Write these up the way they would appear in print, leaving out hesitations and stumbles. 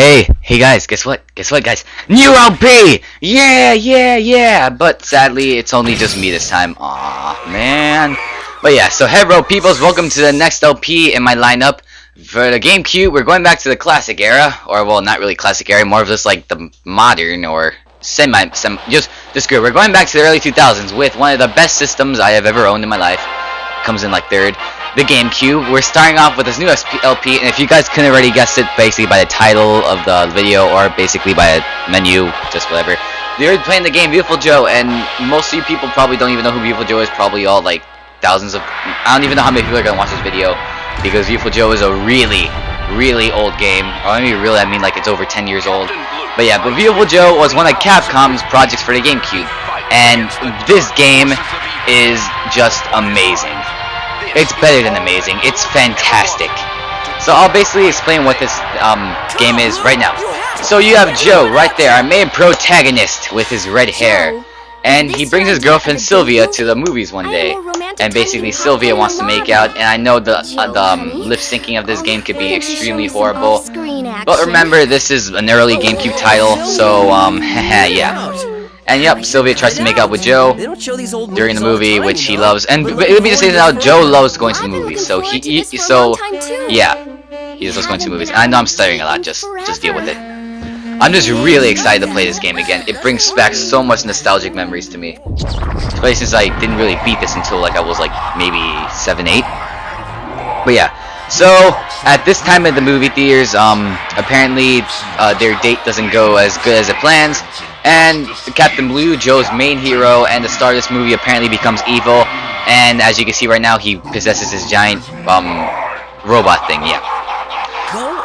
Hey guys, guess what? Guess what, guys? New LP! Yeah! But sadly, it's only just me this time. Aw, man. But yeah, so hello peoples, welcome to the next LP in my lineup. For the GameCube, we're going back to the classic era. Or, well, not really classic era, more of just like the modern or just good. We're going back to the early 2000s with one of the best systems I have ever owned in my life. Comes in like third. The GameCube. We're starting off with this new LP, and if you guys couldn't already guess it, basically by the title of the video or basically by a menu, just whatever, you're playing the game Viewtiful Joe, and most of you people probably don't even know who Viewtiful Joe is. Probably all like thousands of, I don't even know how many people are gonna watch this video, because Viewtiful Joe is a really old game. Or I mean like it's over 10 years old. But yeah, but Viewtiful Joe was one of Capcom's projects for the GameCube, and this game is just amazing. It's better than amazing. It's fantastic. So I'll basically explain what this game is right now. So you have Joe right there, our main protagonist with his red hair. And he brings his girlfriend Sylvia to the movies one day. And basically Sylvia wants to make out. And I know the lip syncing of this game could be extremely horrible. But remember, this is an early GameCube title. So, yeah. And yep, Sylvia tries to make out with Joe during the movie, which he loves. And it would be to say now, Joe loves going to the movies. So yeah, he just loves going to the movies. And I know I'm stuttering a lot. Just deal with it. I'm just really excited to play this game again. It brings back so much nostalgic memories to me, especially since I didn't really beat this until like I was like maybe 7, 8. But yeah. So, at this time in the movie theaters, apparently their date doesn't go as good as it plans, and Captain Blue, Joe's main hero and the star of this movie, apparently becomes evil, and as you can see right now, he possesses this giant robot thing, yeah.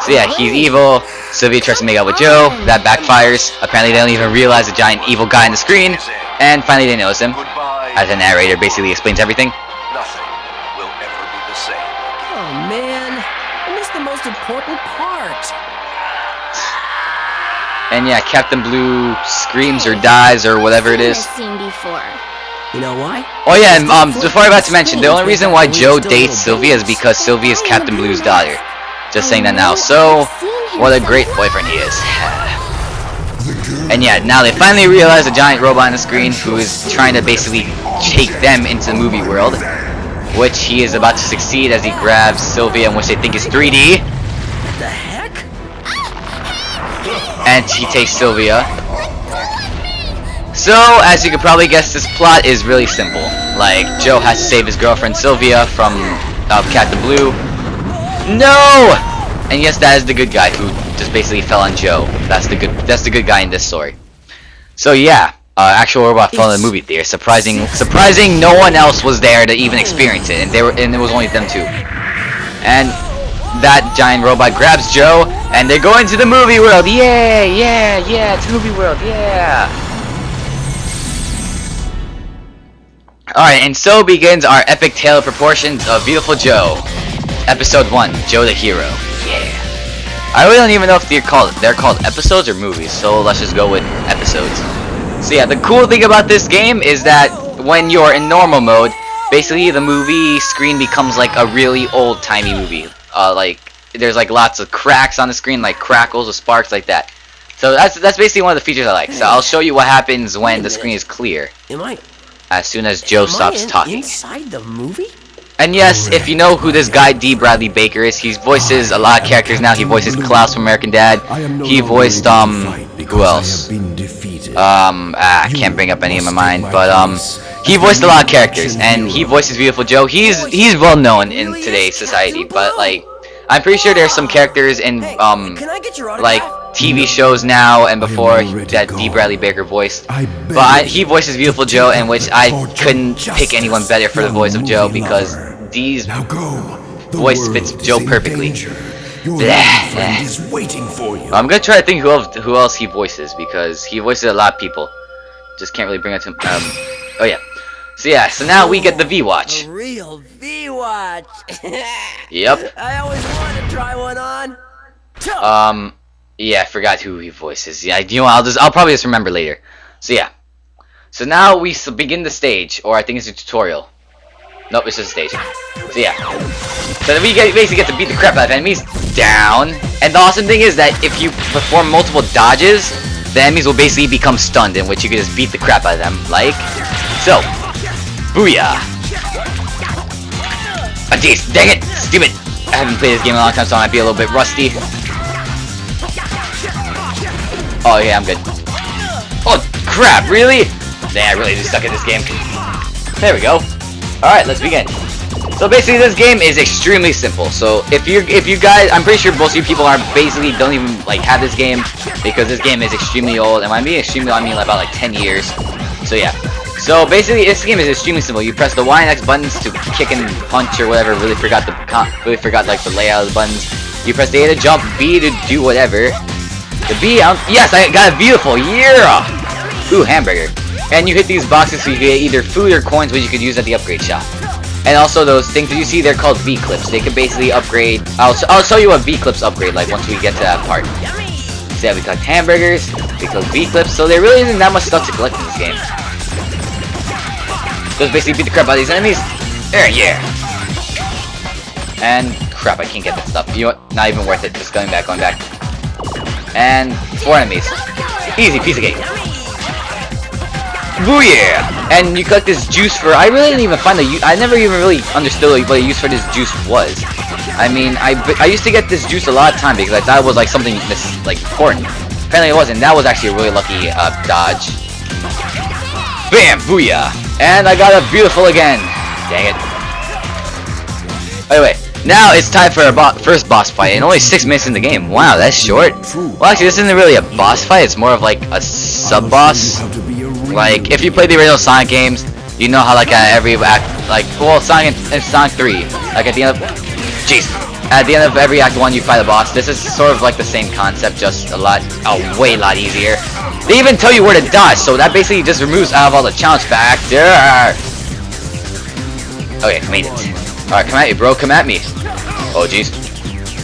So yeah, he's evil. Sylvia tries to make out with Joe, that backfires. Apparently they don't even realize the giant evil guy on the screen, and finally they notice him, as the narrator basically explains everything. Important part. And yeah, Captain Blue screams or dies or whatever it is. You know why? Oh yeah, and before I forgot to mention, the only reason why Joe dates Sylvia is because Sylvia is Captain Blue's daughter. Just saying that now. So, what a great boyfriend he is. And yeah, now they finally realize the giant robot on the screen who is trying to basically take them into the movie world, which he is about to succeed as he grabs Sylvia, in which they think is 3D. The heck? And he takes Sylvia. So, as you can probably guess, this plot is really simple. Like, Joe has to save his girlfriend Sylvia from Captain Blue. No! And yes, that is the good guy who just basically fell on Joe. That's the good guy in this story. So yeah, actual robot fell in the movie theater. Surprising, no one else was there to even experience it, and it was only them two. And that giant robot grabs Joe, and they're going to the movie world. Yeah, it's the movie world. Yeah. Alright, and so begins our epic tale of proportions of Viewtiful Joe. Episode 1, Joe the Hero. Yeah. I really don't even know if they're called episodes or movies, so let's just go with episodes. So yeah, the cool thing about this game is that when you're in normal mode, basically the movie screen becomes like a really old-timey movie. Like there's like lots of cracks on the screen, like crackles or sparks like that. So that's basically one of the features I like. So I'll show you what happens when the screen is clear. As soon as Joe stops talking. Inside the movie? And yes, if you know who this guy D. Bradley Baker is, he voices a lot of characters now. He voices Klaus from American Dad. He voiced who else? I can't bring up any in my mind, but he voiced a lot of characters, and he voices Viewtiful Joe. He's well known in today's society, but like I'm pretty sure there's some characters in like TV shows now and before that D. Bradley Baker voiced. But he voices Viewtiful Joe, in which I couldn't pick anyone better for the voice of Joe because D's voice fits Joe perfectly. I'm gonna try to think who else he voices, because he voices a lot of people. Just can't really bring it to him. Oh yeah. So yeah, so now we get the V-Watch. A real V-Watch. Yep. I always wanted to try one on. Yeah, I forgot who he voices. Yeah, you know, I'll probably just remember later. So yeah. So now we begin the stage, or I think it's a tutorial. Nope, it's just a stage. So yeah. So then we basically get to beat the crap out of enemies. Down. And the awesome thing is that if you perform multiple dodges, the enemies will basically become stunned, in which you can just beat the crap out of them. Like so. Booyah. Oh jeez, dang it! Stupid! I haven't played this game in a long time, so I might be a little bit rusty. Oh yeah, I'm good. Oh crap, really? Dang, I really just suck at this game. There we go. Alright, let's begin. So basically this game is extremely simple. So if you guys, I'm pretty sure most of you people are basically don't even like have this game, because this game is extremely old, and when I mean extremely, I mean about like 10 years. So yeah. So basically this game is extremely simple. You press the Y and X buttons to kick and punch or whatever. Really forgot like the layout of the buttons. You press the A to jump, B to do whatever. The B, yes, I got a beautiful, yeah! Ooh, hamburger. And you hit these boxes so you get either food or coins, which you could use at the upgrade shop. And also those things that you see, they're called V-clips. They can basically upgrade. I'll show you a V-clips upgrade like once we get to that part. So yeah, we collect hamburgers, we collect V-clips, so there really isn't that much stuff to collect in this game. Just basically beat the crap out of these enemies. There, yeah. And crap, I can't get that stuff. You know what? Not even worth it. Just going back. And 4 enemies. Easy piece of cake. Booyah! And you collect this juice for. I really didn't even find I never even really understood what the use for this juice was. I mean, I used to get this juice a lot of time because I thought it was like something this like important. Apparently it wasn't. That was actually a really lucky dodge. Bam! Booyah! And I got a beautiful again. Dang it. Anyway, now it's time for our first boss fight, and only 6 minutes in the game. Wow, that's short. Well, actually, this isn't really a boss fight. It's more of like a sub-boss. Like, if you play the original Sonic games, you know how like every act, like, well, Sonic and Sonic 3, like at the end of, at the end of every act 1 you fight a boss. This is sort of like the same concept, just a way lot easier. They even tell you where to dodge, so that basically just removes out of all the challenge factor. Okay, made it. Alright, come at me, bro, come at me. Oh jeez.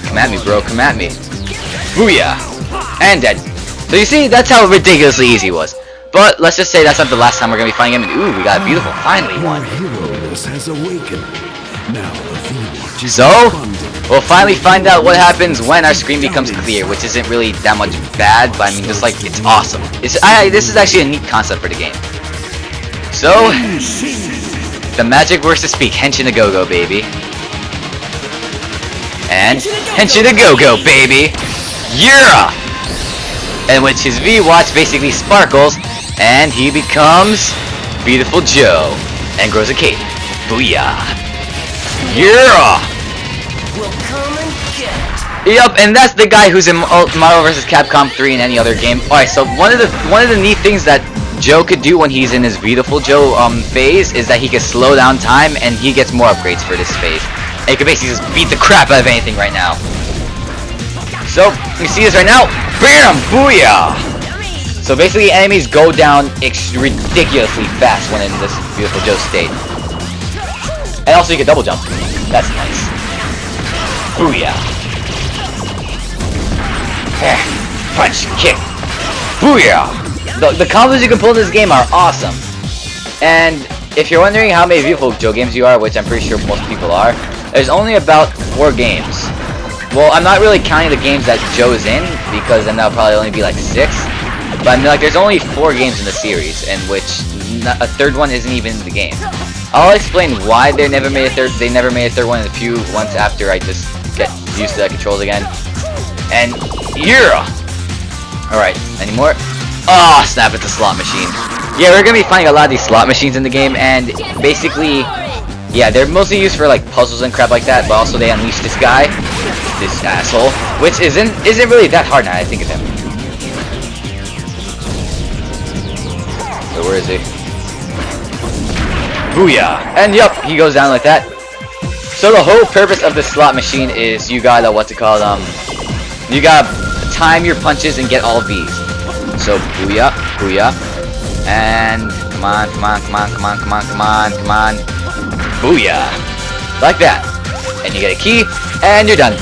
Come at me, bro, come at me. Booyah! And dead. So you see, that's how ridiculously easy it was. But let's just say that's not the last time we're gonna be fighting him. And ooh, we got a beautiful, finally one. So, we'll finally find out what happens when our screen becomes clear, which isn't really that much bad, but I mean, just like, it's awesome. This is actually a neat concept for the game. So, the magic works to speak. Henshin a go-go, baby. And Henshin a go-go, baby. Yeah! And which his V-Watch basically sparkles, and he becomes Viewtiful Joe, and grows a cape. Booyah! Yeah! Yup, and that's the guy who's in Marvel vs. Capcom 3 and any other game. Alright, so one of the neat things that Joe could do when he's in his Viewtiful Joe phase is that he can slow down time, and he gets more upgrades for this phase. And he can basically just beat the crap out of anything right now. So, you see this right now? Bam! Booyah! So basically enemies go down ridiculously fast when in this Viewtiful Joe state. And also you can double jump. That's nice. Booyah! Punch, kick. Booyah! The combos you can pull in this game are awesome. And if you're wondering how many Viewtiful Joe games you are, which I'm pretty sure most people are, there's only about 4 games. Well, I'm not really counting the games that Joe's in, because then that'll probably only be like 6. But I mean, like, there's only 4 games in the series, in which a third one isn't even in the game. I'll explain why they never made a third. They never made a third one in a few months after I just get used to the controls again. And yeah. All right, any more? Oh, snap! It's a slot machine. Yeah, we're gonna be finding a lot of these slot machines in the game, and basically, yeah, they're mostly used for like puzzles and crap like that. But also they unleash this guy, this asshole, which isn't really that hard now I think of him. So where is he? Booyah! And yup, he goes down like that. So the whole purpose of the slot machine is you gotta you gotta time your punches and get all V's. So booyah, booyah, and come on, booyah, like that. And you get a key, and you're done.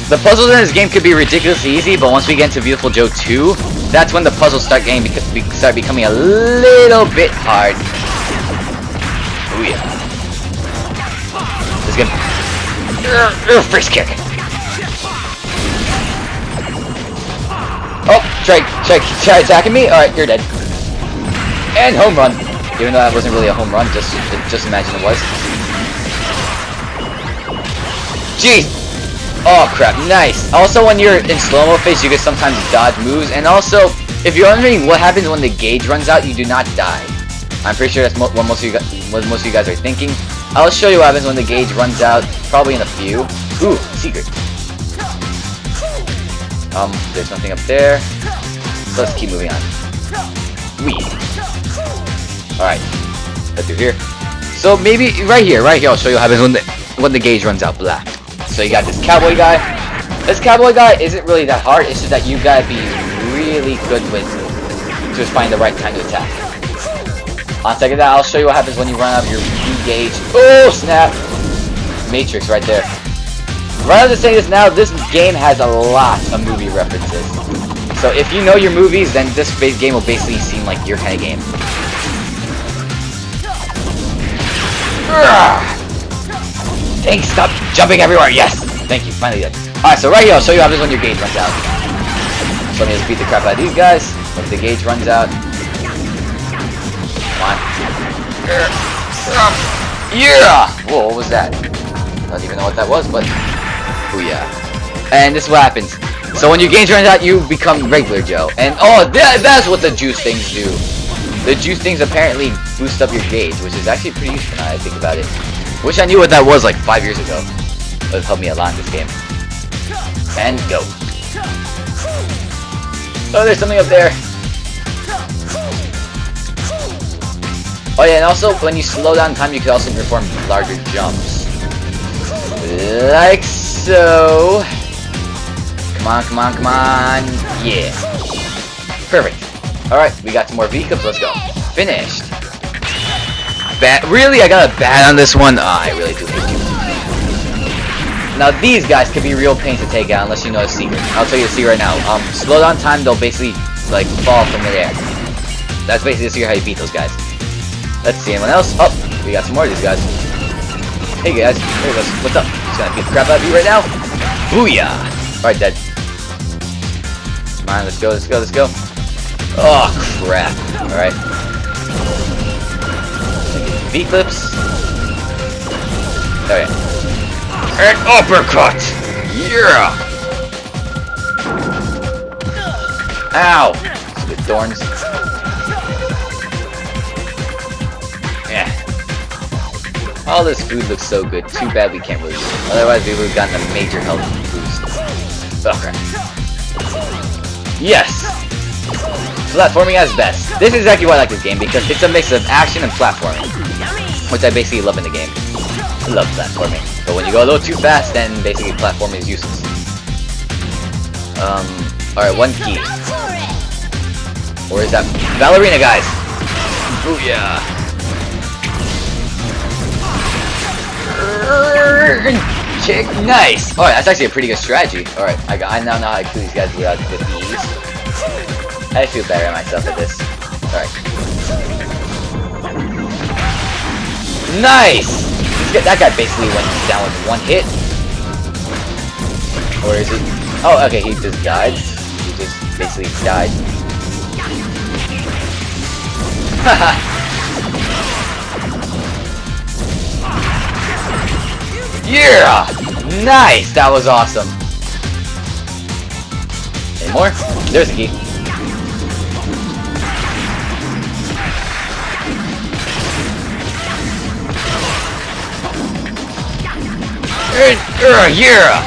The puzzles in this game could be ridiculously easy, but once we get into Viewtiful Joe 2, that's when the puzzles start becoming a little bit hard. Booyah. Let's get first kick. Oh, try attacking me. All right, you're dead. And home run. Even though that wasn't really a home run, just imagine it was. Jeez. Oh crap, nice. Also, when you're in slow-mo phase, you can sometimes dodge moves, and also, if you're wondering what happens when the gauge runs out, you do not die. I'm pretty sure that's what most of you guys are thinking. I'll show you what happens when the gauge runs out, probably in a few. Ooh, secret. There's nothing up there. So let's keep moving on. Wee. Alright, let's do here. So maybe right here, I'll show you what happens when the gauge runs out. Blah. So you got this cowboy guy. This cowboy guy isn't really that hard. It's just that you gotta be really good with to find the right time to attack. On second that, I'll show you what happens when you run out of your V gauge. Oh snap! Matrix right there. Rather than saying this now, this game has a lot of movie references. So if you know your movies, then this game will basically seem like your kind of game. Thanks, stop jumping everywhere, yes! Thank you, finally did. Alright, so right here, I'll show you how this when your gauge runs out. So let me just beat the crap out of these guys. If the gauge runs out. Come on. Yeah! Whoa, what was that? I don't even know what that was, but... Booyah. And this is what happens. So when your gauge runs out, you become regular Joe. And oh, that's what the juice things do. The juice things apparently boost up your gauge, which is actually pretty useful now that I think about it. Wish I knew what that was like 5 years ago. It would help me a lot in this game. And go. Oh, there's something up there. Oh yeah, and also when you slow down time, you can also perform larger jumps. Like so. Come on, come on, come on. Yeah. Perfect. Alright, we got some more V-cups, let's go. Finished. Really? I got a bad on this one? I really do hate you. Now these guys can be real pains to take out unless you know the secret. I'll tell you the secret right now. Slow down time, they'll basically like fall from midair. That's basically the secret how you beat those guys. Let's see anyone else. Oh, we got some more of these guys. Hey guys, here it goes. What's up? Just gonna beat the crap out of you right now. Booyah! Alright, dead. Come on, let's go, let's go, let's go. Oh crap. Alright. V-clips. Oh yeah. An uppercut! Yeah! Ow! Stupid thorns. Yeah. All this food looks so good. Too bad we can't really use it. Otherwise we would have gotten a major health boost. Oh crap. Yes! Platforming as best. This is exactly why I like this game, because it's a mix of action and platforming. Which I basically love in the game. I love platforming. But when you go a little too fast, then basically platforming is useless. Alright, one key. Or is that ballerina, guys? Booyah! Chick, nice! Alright, that's actually a pretty good strategy. Alright, I now know how to kill these guys with ease. I feel better at myself at this. Alright. Nice! That guy basically went down with one hit. Or is he? Oh, okay, he just died. He just basically died. Haha! Yeah! Nice! That was awesome. Any more? There's a key. Yeah!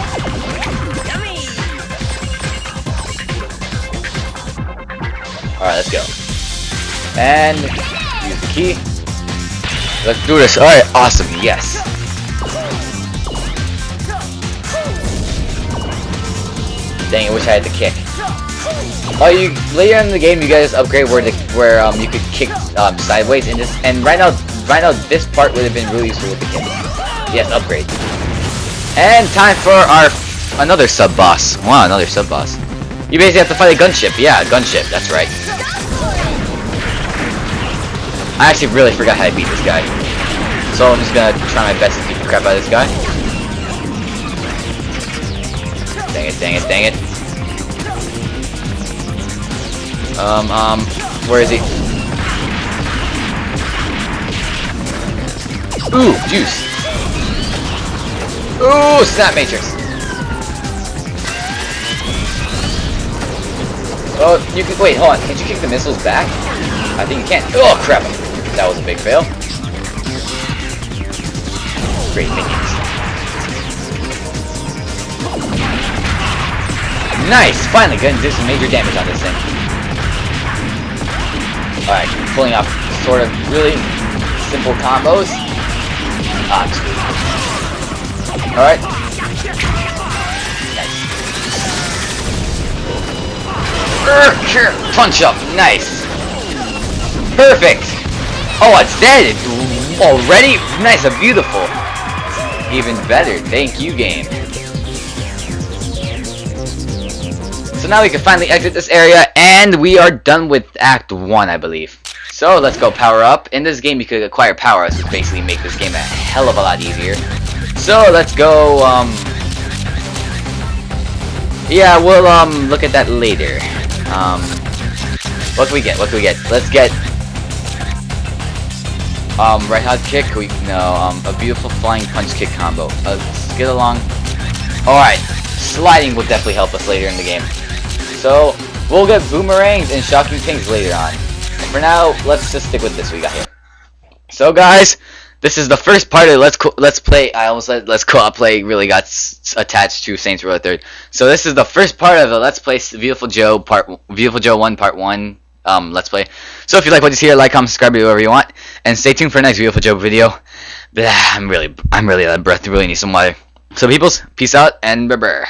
Alright, let's go. And use the key. Let's do this. Alright, awesome, yes. Dang, I wish I had the kick. Oh, later in the game you guys upgrade where you could kick sideways in this, and right now this part would have been really useful with the kick. Yes, upgrade. And time for another sub-boss. Wow, another sub-boss. You basically have to fight a gunship. Yeah, a gunship, that's right. I actually really forgot how to beat this guy. So I'm just gonna try my best to beat him. crap out of this guy. Dang it, dang it, dang it. Where is he? Ooh, juice. Ooh, snap matrix. Oh, you can wait. Hold on. Can't you kick the missiles back? I think you can. Oh crap! That was a big fail. Great minions. Nice. Finally, gonna do some major damage on this thing. All right, pulling off sort of really simple combos. Ah, sweet. All right. Punch up, nice. Perfect. Oh, it's dead already. Nice and beautiful. Even better. Thank you, game. So now we can finally exit this area, and we are done with Act 1, I believe. So let's go power up. In this game, you could acquire power-ups, which basically make this game a hell of a lot easier. So let's go. Yeah, we'll look at that later. What can we get? What can we get? Let's get right hot kick. A beautiful flying punch kick combo. Let's get along. Alright, sliding will definitely help us later in the game. So we'll get boomerangs and shocking pings later on. And for now, let's just stick with this we got here. So guys, this is the first part of Let's Play. I almost said Let's Co-op Play. Really got attached to Saints Row 3rd. So this is the first part of the Let's Play Viewtiful Joe Viewtiful Joe 1 Part 1 Let's Play. So if you like what you see here, like, comment, subscribe, do whatever you want, and stay tuned for the next Viewtiful Joe video. I'm really out of breath. Really need some water. So peoples, peace out and bye.